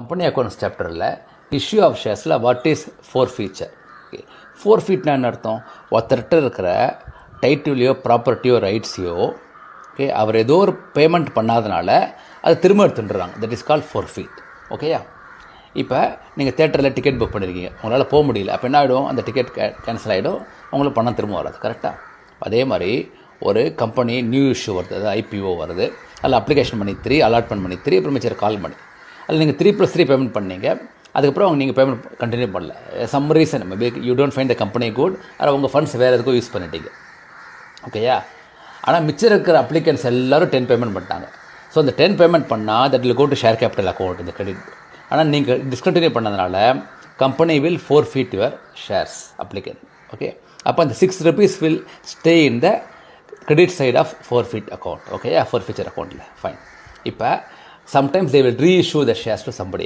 Company accounts சாப்டரில் issue of ஷேர்ஸில் what is forfeiture. Okay, ஃபோர் ஃபீட்னா என்ன அர்த்தம்? ஒருத்தர்கிட்ட இருக்கிற டைட்டிலையோ ப்ராப்பர்ட்டியோ ரைட்ஸையோ ஓகே அவர் ஏதோ ஒரு பேமெண்ட் பண்ணாதனால அதை திரும்ப எடுத்துட்டுறாங்க. That is call forfeit. ஓகேயா? இப்போ நீங்கள் தேட்டரில் டிக்கெட் புக் பண்ணியிருக்கீங்க, உங்களால் போக முடியல, அப்போ என்ன ஆகிடும்? அந்த டிக்கெட் கேன்சல் ஆகிடும், உங்களுக்கு பணம் திரும்ப வராது. கரெக்டாக? அதே மாதிரி ஒரு கம்பெனி நியூ இஷ்யூ வருது, அதாவது ஐபிஓ வருது, அதில் அப்ளிகேஷன் பண்ணி 3, அலாட்மெண்ட் பண்ணி 3, அப்புறம் மிச்சர் கால் பண்ணி அதில் நீங்கள் 3+3 பேமெண்ட் பண்ணீங்க. அதுக்கப்புறம் நீங்கள் பேமெண்ட் கண்டினியூ பண்ணல, some reason maybe you don't find the company good, அதை உங்கள் ஃபண்ட்ஸ் வேறு எதுக்கும் யூஸ் பண்ணிட்டீங்க. ஓகேயா? ஆனால் மிச்சம் இருக்கிற அப்ளிகன்ஸ் எல்லோரும் 10 பேமெண்ட் பண்ணிட்டாங்க. ஸோ அந்த 10 பேமெண்ட் பண்ணால் that will go to share capital account, இந்த கிரெடிட். ஆனால் நீங்கள் டிஸ்கண்டினியூ பண்ணதுனால company will forfeit your shares applicant. Okay, அப்போ அந்த 6 rupees will stay in the credit side of forfeit account. ஓகேயா? ஃபோர் ஃபீச்சர் அக்கௌண்ட்டில். Fine. இப்போ sometimes they will reissue the shares to somebody.